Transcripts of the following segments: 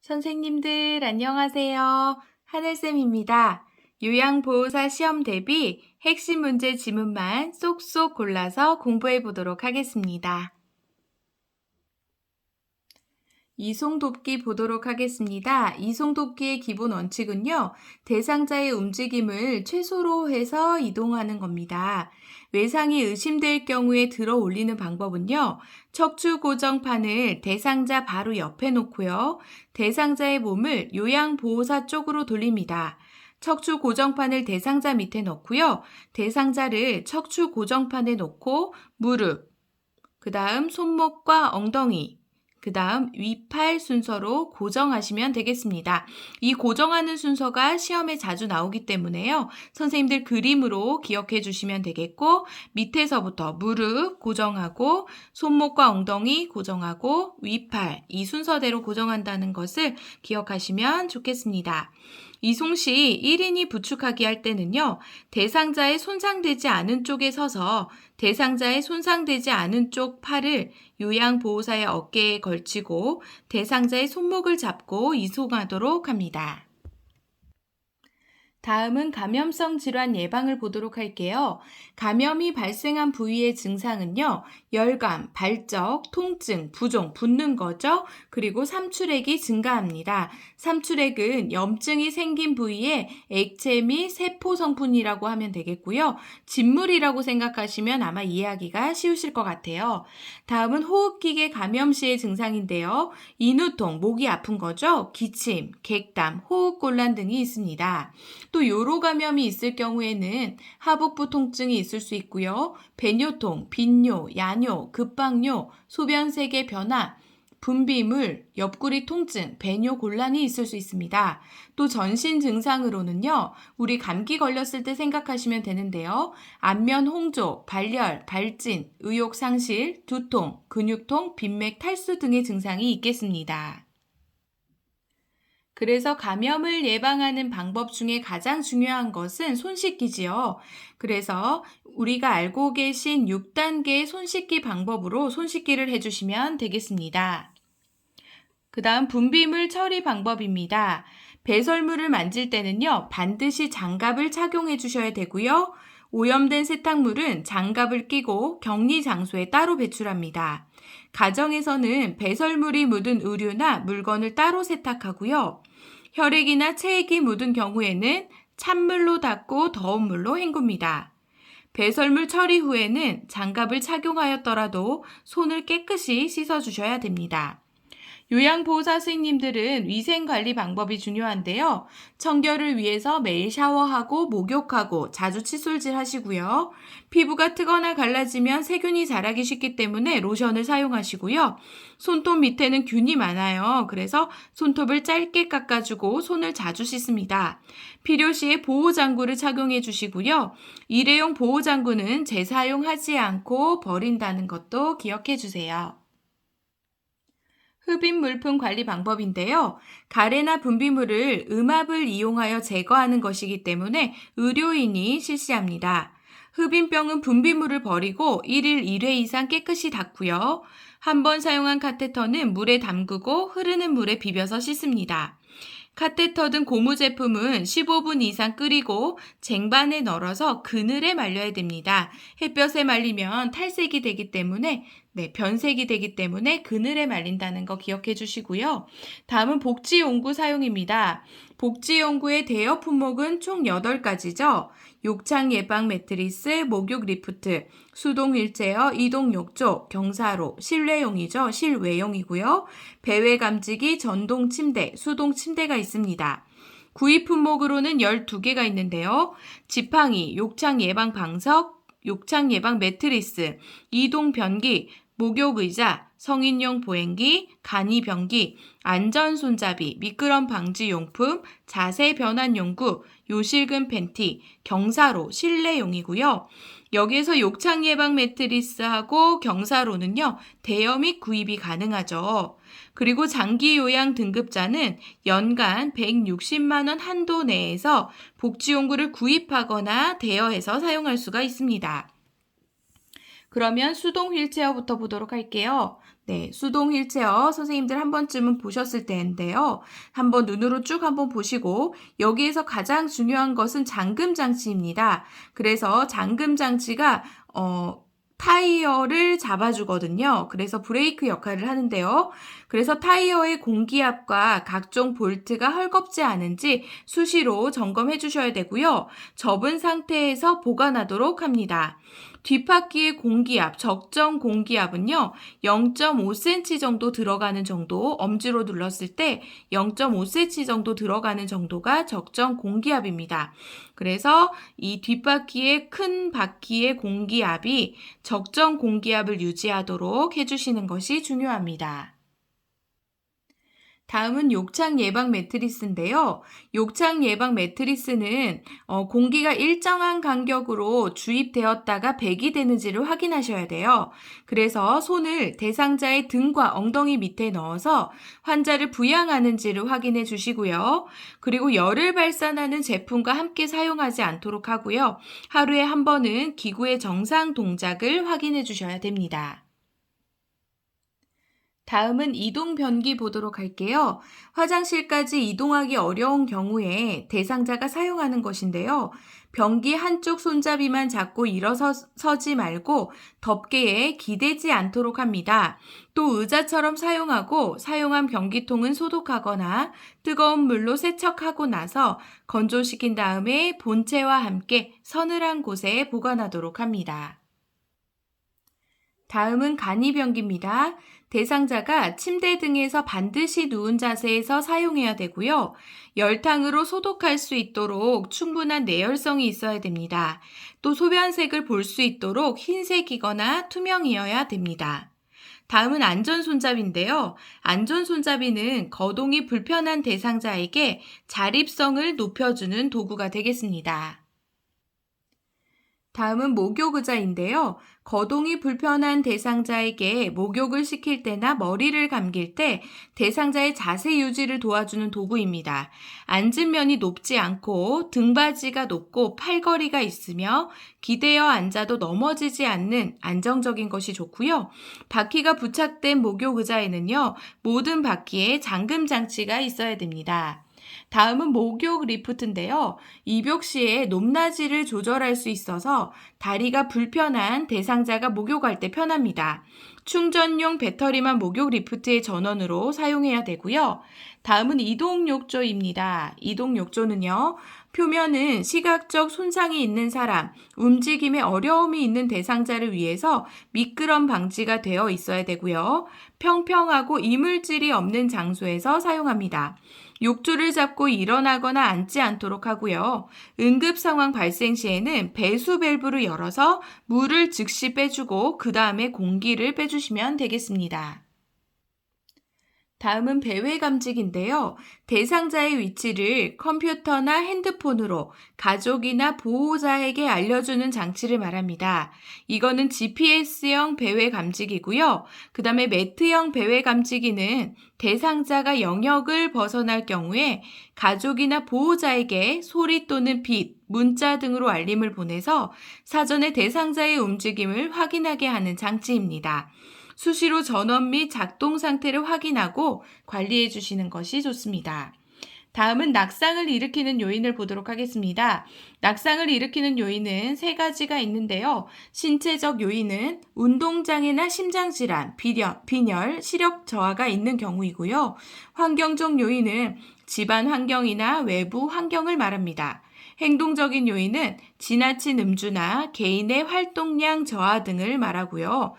선생님들 안녕하세요. 하늘쌤입니다. 요양보호사 시험 대비 핵심 문제 지문만 쏙쏙 골라서 공부해 보도록 하겠습니다. 이송돕기 보도록 하겠습니다. 이송돕기의 기본 원칙은요, 대상자의 움직임을 최소로 해서 이동하는 겁니다. 외상이 의심될 경우에 들어 올리는 방법은요, 척추 고정판을 대상자 바로 옆에 놓고요, 대상자의 몸을 요양보호사 쪽으로 돌립니다. 척추 고정판을 대상자 밑에 넣고요, 대상자를 척추 고정판에 놓고 무릎, 그 다음 손목과 엉덩이, 그 다음 위팔 순서로 고정하시면 되겠습니다. 이 고정하는 순서가 시험에 자주 나오기 때문에요. 선생님들 그림으로 기억해 주시면 되겠고, 밑에서부터 무릎 고정하고 손목과 엉덩이 고정하고 위팔 이 순서대로 고정한다는 것을 기억하시면 좋겠습니다. 이송 시 1인이 부축하기 할 때는요, 대상자의 손상되지 않은 쪽에 서서 대상자의 손상되지 않은 쪽 팔을 요양보호사의 어깨에 걸치고 대상자의 손목을 잡고 이송하도록 합니다. 다음은 감염성 질환 예방을 보도록 할게요. 감염이 발생한 부위의 증상은요, 열감, 발적, 통증, 부종, 붓는 거죠. 그리고 삼출액이 증가합니다. 삼출액은 염증이 생긴 부위에 액체 및 세포 성분이라고 하면 되겠고요. 진물이라고 생각하시면 아마 이해하기가 쉬우실 것 같아요. 다음은 호흡기계 감염 시의 증상인데요. 인후통, 목이 아픈 거죠. 기침, 객담, 호흡곤란 등이 있습니다. 또 요로 감염이 있을 경우에는 하복부 통증이 있을 수 있고요. 배뇨통, 빈뇨, 야뇨, 급박뇨, 소변색의 변화, 분비물, 옆구리 통증, 배뇨 곤란이 있을 수 있습니다. 또 전신 증상으로는요, 우리 감기 걸렸을 때 생각하시면 되는데요. 안면 홍조, 발열, 발진, 의욕 상실, 두통, 근육통, 빈맥 탈수 등의 증상이 있겠습니다. 그래서 감염을 예방하는 방법 중에 가장 중요한 것은 손 씻기지요. 그래서 우리가 알고 계신 6단계의 손 씻기 방법으로 손 씻기를 해주시면 되겠습니다. 그 다음 분비물 처리 방법입니다. 배설물을 만질 때는요, 반드시 장갑을 착용해 주셔야 되고요. 오염된 세탁물은 장갑을 끼고 격리 장소에 따로 배출합니다. 가정에서는 배설물이 묻은 의류나 물건을 따로 세탁하고요. 혈액이나 체액이 묻은 경우에는 찬물로 닦고 더운 물로 헹굽니다. 배설물 처리 후에는 장갑을 착용하였더라도 손을 깨끗이 씻어주셔야 됩니다. 요양보호사 선생님들은 위생관리 방법이 중요한데요. 청결을 위해서 매일 샤워하고 목욕하고 자주 칫솔질 하시고요. 피부가 트거나 갈라지면 세균이 자라기 쉽기 때문에 로션을 사용하시고요. 손톱 밑에는 균이 많아요. 그래서 손톱을 짧게 깎아주고 손을 자주 씻습니다. 필요시에 보호장구를 착용해 주시고요. 일회용 보호장구는 재사용하지 않고 버린다는 것도 기억해 주세요. 흡입 물품 관리 방법인데요. 가래나 분비물을 음압을 이용하여 제거하는 것이기 때문에 의료인이 실시합니다. 흡입병은 분비물을 버리고 1일 1회 이상 깨끗이 닦고요. 한 번 사용한 카테터는 물에 담그고 흐르는 물에 비벼서 씻습니다. 카테터 등 고무 제품은 15분 이상 끓이고 쟁반에 널어서 그늘에 말려야 됩니다. 햇볕에 말리면 탈색이 되기 때문에 변색이 되기 때문에 그늘에 말린다는 거 기억해 주시고요. 다음은 복지용구 사용입니다. 복지용구의 대여 품목은 총 8가지죠. 욕창 예방 매트리스, 목욕 리프트, 수동 휠체어, 이동 욕조, 경사로, 실내용이죠. 실외용이고요. 배회 감지기, 전동 침대, 수동 침대가 있습니다. 구입 품목으로는 12개가 있는데요. 지팡이, 욕창 예방 방석, 욕창 예방 매트리스, 이동 변기, 목욕 의자, 성인용 보행기, 간이 변기, 안전 손잡이, 미끄럼 방지 용품, 자세 변환 용구, 요실금 팬티, 경사로, 실내용이고요. 여기에서 욕창 예방 매트리스하고 경사로는요, 대여 및 구입이 가능하죠. 그리고 장기 요양 등급자는 연간 160만 원 한도 내에서 복지용구를 구입하거나 대여해서 사용할 수가 있습니다. 그러면 수동 휠체어부터 보도록 할게요. 네, 수동 휠체어 선생님들 한 번쯤은 보셨을 텐데요. 한번 눈으로 쭉 한번 보시고 여기에서 가장 중요한 것은 잠금 장치입니다. 그래서 잠금 장치가 타이어를 잡아주거든요. 그래서 브레이크 역할을 하는데요. 그래서 타이어의 공기압과 각종 볼트가 헐겁지 않은지 수시로 점검해 주셔야 되고요. 접은 상태에서 보관하도록 합니다. 뒷바퀴의 공기압, 적정 공기압은요, 0.5cm 정도 들어가는 정도, 엄지로 눌렀을 때 0.5cm 정도 들어가는 정도가 적정 공기압입니다. 그래서 이 뒷바퀴의 큰 바퀴의 공기압이 적정 공기압을 유지하도록 해주시는 것이 중요합니다. 다음은 욕창 예방 매트리스인데요. 욕창 예방 매트리스는 공기가 일정한 간격으로 주입되었다가 배기되는지를 확인하셔야 돼요. 그래서 손을 대상자의 등과 엉덩이 밑에 넣어서 환자를 부양하는지를 확인해 주시고요. 그리고 열을 발산하는 제품과 함께 사용하지 않도록 하고요. 하루에 한 번은 기구의 정상 동작을 확인해 주셔야 됩니다. 다음은 이동 변기 보도록 할게요. 화장실까지 이동하기 어려운 경우에 대상자가 사용하는 것인데요. 변기 한쪽 손잡이만 잡고 일어서지 말고 덮개에 기대지 않도록 합니다. 또 의자처럼 사용하고 사용한 변기통은 소독하거나 뜨거운 물로 세척하고 나서 건조시킨 다음에 본체와 함께 서늘한 곳에 보관하도록 합니다. 다음은 간이변기입니다. 대상자가 침대 등에서 반드시 누운 자세에서 사용해야 되고요. 열탕으로 소독할 수 있도록 충분한 내열성이 있어야 됩니다. 또 소변색을 볼 수 있도록 흰색이거나 투명이어야 됩니다. 다음은 안전손잡이인데요. 안전손잡이는 거동이 불편한 대상자에게 자립성을 높여주는 도구가 되겠습니다. 다음은 목욕의자인데요. 거동이 불편한 대상자에게 목욕을 시킬 때나 머리를 감길 때 대상자의 자세 유지를 도와주는 도구입니다. 앉은 면이 높지 않고 등받이가 높고 팔걸이가 있으며 기대어 앉아도 넘어지지 않는 안정적인 것이 좋고요. 바퀴가 부착된 목욕의자에는요, 모든 바퀴에 잠금 장치가 있어야 됩니다. 다음은 목욕 리프트인데요. 입욕 시에 높낮이를 조절할 수 있어서 다리가 불편한 대상자가 목욕할 때 편합니다. 충전용 배터리만 목욕 리프트의 전원으로 사용해야 되고요. 다음은 이동욕조입니다. 이동욕조는요, 표면은 시각적 손상이 있는 사람, 움직임에 어려움이 있는 대상자를 위해서 미끄럼 방지가 되어 있어야 되고요. 평평하고 이물질이 없는 장소에서 사용합니다. 욕조를 잡고 일어나거나 앉지 않도록 하고요. 응급 상황 발생 시에는 배수 밸브를 열어서 물을 즉시 빼주고 그 다음에 공기를 빼주시면 되겠습니다. 다음은 배회 감지기인데요. 대상자의 위치를 컴퓨터나 핸드폰으로 가족이나 보호자에게 알려주는 장치를 말합니다. 이거는 GPS형 배회 감지기고요. 그 다음에 매트형 배회 감지기는 대상자가 영역을 벗어날 경우에 가족이나 보호자에게 소리 또는 빛, 문자 등으로 알림을 보내서 사전에 대상자의 움직임을 확인하게 하는 장치입니다. 수시로 전원 및 작동 상태를 확인하고 관리해 주시는 것이 좋습니다. 다음은 낙상을 일으키는 요인을 보도록 하겠습니다. 낙상을 일으키는 요인은 세 가지가 있는데요. 신체적 요인은 운동장애나 심장질환, 빈혈, 시력 저하가 있는 경우이고요. 환경적 요인은 집안 환경이나 외부 환경을 말합니다. 행동적인 요인은 지나친 음주나 개인의 활동량 저하 등을 말하고요.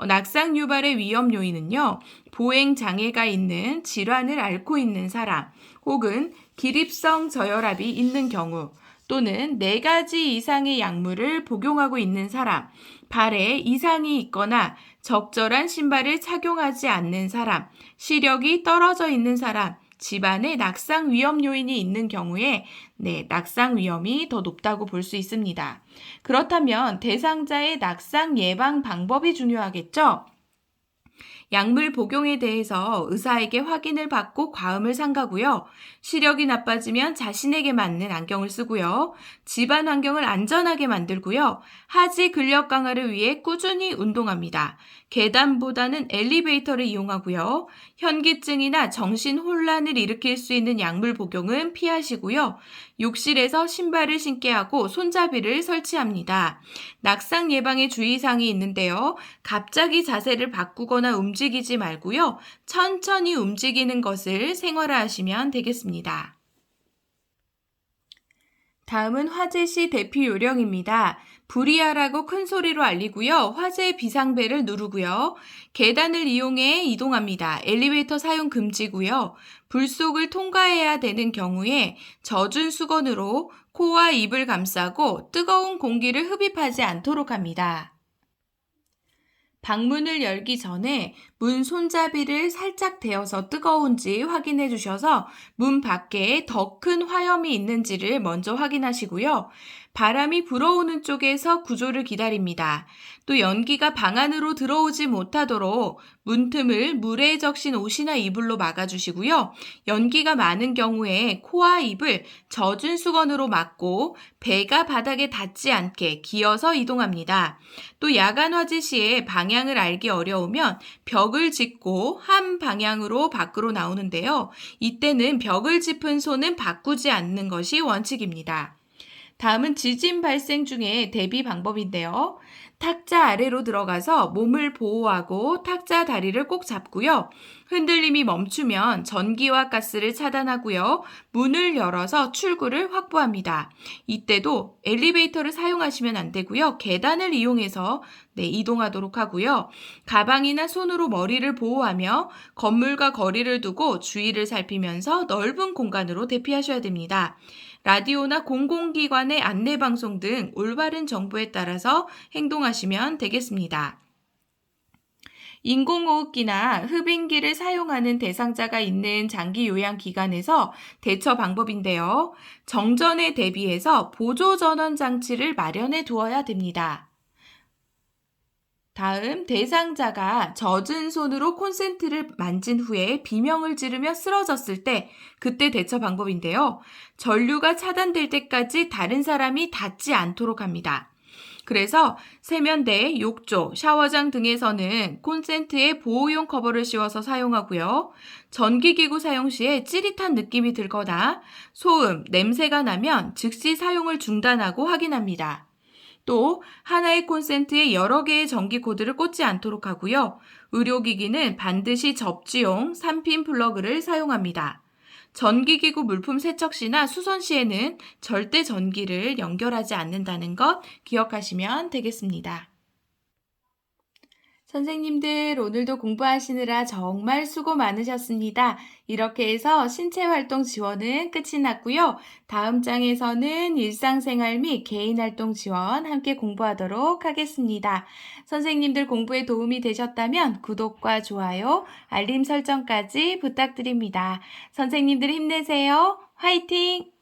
낙상 유발의 위험 요인은요, 보행 장애가 있는 질환을 앓고 있는 사람, 혹은 기립성 저혈압이 있는 경우, 또는 4가지 이상의 약물을 복용하고 있는 사람, 발에 이상이 있거나 적절한 신발을 착용하지 않는 사람, 시력이 떨어져 있는 사람, 집안에 낙상 위험 요인이 있는 경우에 낙상 위험이 더 높다고 볼 수 있습니다. 그렇다면 대상자의 낙상 예방 방법이 중요하겠죠? 약물 복용에 대해서 의사에게 확인을 받고 과음을 삼가고요. 시력이 나빠지면 자신에게 맞는 안경을 쓰고요. 집안 환경을 안전하게 만들고요. 하지 근력 강화를 위해 꾸준히 운동합니다. 계단보다는 엘리베이터를 이용하고요. 현기증이나 정신혼란을 일으킬 수 있는 약물 복용은 피하시고요. 욕실에서 신발을 신게 하고 손잡이를 설치합니다. 낙상 예방에 주의사항이 있는데요. 갑자기 자세를 바꾸거나 움직이지 말고요. 천천히 움직이는 것을 생활화하시면 되겠습니다. 다음은 화재 시 대피 요령입니다. 불이하라고 큰 소리로 알리고요. 화재 비상벨을 누르고요. 계단을 이용해 이동합니다. 엘리베이터 사용 금지고요. 불속을 통과해야 되는 경우에 젖은 수건으로 코와 입을 감싸고 뜨거운 공기를 흡입하지 않도록 합니다. 방문을 열기 전에 문 손잡이를 살짝 대어서 뜨거운지 확인해 주셔서 문 밖에 더 큰 화염이 있는지를 먼저 확인하시고요. 바람이 불어오는 쪽에서 구조를 기다립니다. 또 연기가 방 안으로 들어오지 못하도록 문틈을 물에 적신 옷이나 이불로 막아주시고요. 연기가 많은 경우에 코와 입을 젖은 수건으로 막고 배가 바닥에 닿지 않게 기어서 이동합니다. 또 야간 화재 시에 방향을 알기 어려우면 벽을 짚고 한 방향으로 밖으로 나오는데요. 이때는 벽을 짚은 손은 바꾸지 않는 것이 원칙입니다. 다음은 지진 발생 중에 대비 방법인데요. 탁자 아래로 들어가서 몸을 보호하고 탁자 다리를 꼭 잡고요. 흔들림이 멈추면 전기와 가스를 차단하고요. 문을 열어서 출구를 확보합니다. 이때도 엘리베이터를 사용하시면 안 되고요. 계단을 이용해서 이동하도록 하고요. 가방이나 손으로 머리를 보호하며 건물과 거리를 두고 주위를 살피면서 넓은 공간으로 대피하셔야 됩니다. 라디오나 공공기관의 안내방송 등 올바른 정보에 따라서 행동하시면 되겠습니다. 인공호흡기나 흡인기를 사용하는 대상자가 있는 장기 요양기관에서 대처 방법인데요. 정전에 대비해서 보조전원 장치를 마련해 두어야 됩니다. 다음 대상자가 젖은 손으로 콘센트를 만진 후에 비명을 지르며 쓰러졌을 때 그때 대처 방법인데요. 전류가 차단될 때까지 다른 사람이 닿지 않도록 합니다. 그래서 세면대, 욕조, 샤워장 등에서는 콘센트에 보호용 커버를 씌워서 사용하고요. 전기기구 사용 시에 찌릿한 느낌이 들거나 소음, 냄새가 나면 즉시 사용을 중단하고 확인합니다. 또 하나의 콘센트에 여러 개의 전기 코드를 꽂지 않도록 하고요. 의료기기는 반드시 접지용 3핀 플러그를 사용합니다. 전기기구 물품 세척 시나 수선 시에는 절대 전기를 연결하지 않는다는 것 기억하시면 되겠습니다. 선생님들 오늘도 공부하시느라 정말 수고 많으셨습니다. 이렇게 해서 신체활동 지원은 끝이 났고요. 다음 장에서는 일상생활 및 개인활동 지원 함께 공부하도록 하겠습니다. 선생님들 공부에 도움이 되셨다면 구독과 좋아요, 알림 설정까지 부탁드립니다. 선생님들 힘내세요. 화이팅!